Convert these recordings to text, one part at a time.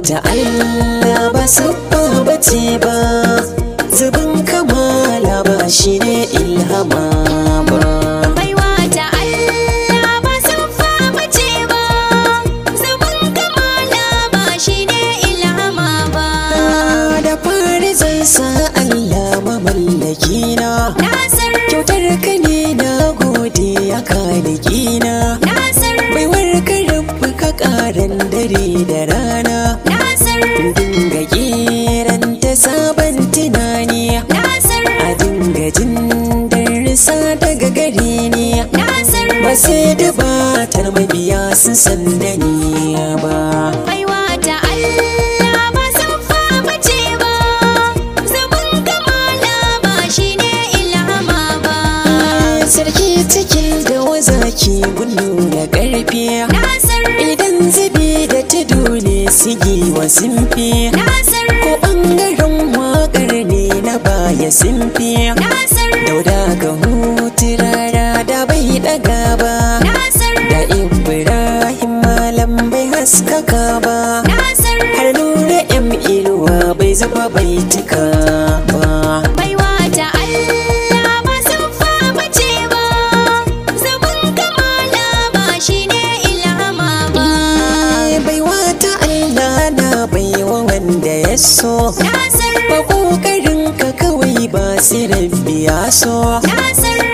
ta Allah ba sabba bace ba, zubin kamala ba shi ne ilhama ba. Baiwa ta Allah ba sabba bace ba, zubin kamala ba shi ne ilhama ba. Da fari zan sa Allah mamallaki na, kyautar ka ne na gode ya kaliki na, baiwar ka rabu ka karan dare da rana, dinga geran ta sabon tunani, a dinga jin darsa daga gare ni, ba sai da batar mabiya sun san da ni ba. Baiwa ta Allah ba sabba bace ba, zubin kamala ba shi ne ilhama ba. Sarki cikin da wazaki gudu na ƙarfi, idan zubi da tudu ne sigi wa simfi, ko ɓangaren waƙar ne na baya simfi, dauda ga hutu rara da bai ɗaga ba, da Ibrahim malam bai haskaka ba, har nura inuwa bai zuba bai tuka ba. Baiwa ta Allah ba sabba bace ba, zubin kamala ba shi ne ilhama ba. Baiwa ta Allah na baiwa wanda ya so, ba ƙoƙarin ka kawai ba sai rabbi ya so,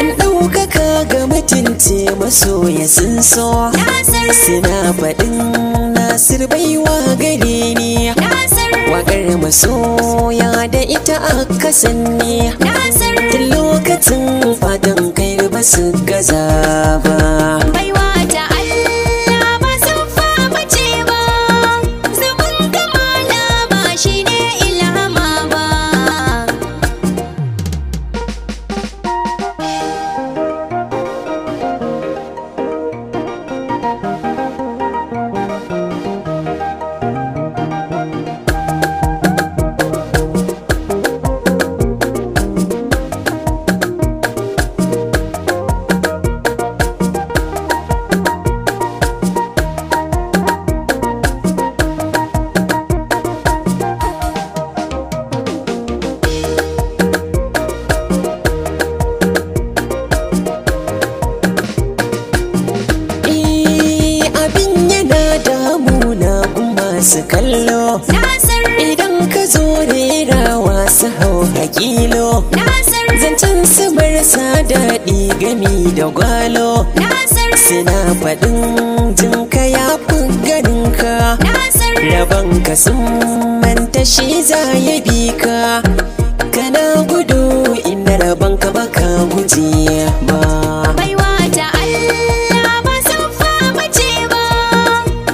in ɗaukaka ga mutunci masoya sun so, suna faɗin Nasir baiwa gare ni, waƙar masoya da ita aka sanni, tun lokacin fatan kai ba su gaza ba. Baiwa ta Allah ba sabba bace ba, zubin kamala ba shi ne ilhama ba. Su kallo idan ka zo rerawa su hau hakilo, zancen su marasa daɗi gami da gwalo, suna faɗin jinka ya fi ganinka, rabon ka sun manta shi za ya bi ka, kana gudu inda rabon ka baka guje ba. Baiwa ta Allah ba sabba bace ba,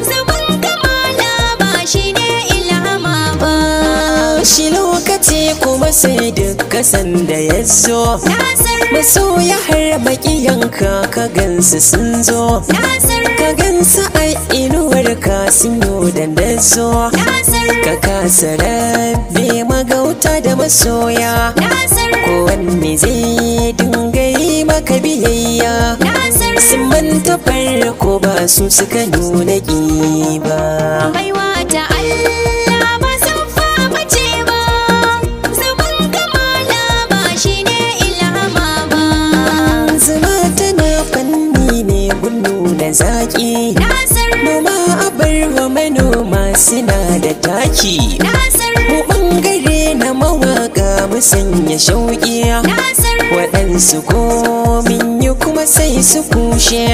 zubin kamala ba shi ne ilhama ba. Shi lokaci kuma sai duk kasan da ya zo, masoya har maƙiyanka ka gansu sun zo, ka gansu a inuwar ka sun yi dandazo, ka kasa rabe magauta da masoya, kowanne zai dinga yi maka biyayya, sun manta farko ba su suka nuna ƙi ba. Baiwa ta Allah ba sabba bace ba, zubin kamala ba shi ne ilhama ba. Zuma tana fanni ne gunnu da zaƙi, noma a bar wa manoma suna da taki, mu ɓangare na mawaƙa mu sanya shauƙi, waɗansu komin yi kuma sai su kushe,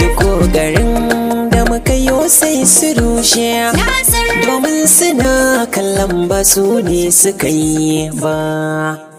duk ƙoƙarin da muka yi sai su rushe, domin suna kallon ba su ne suka yi ba.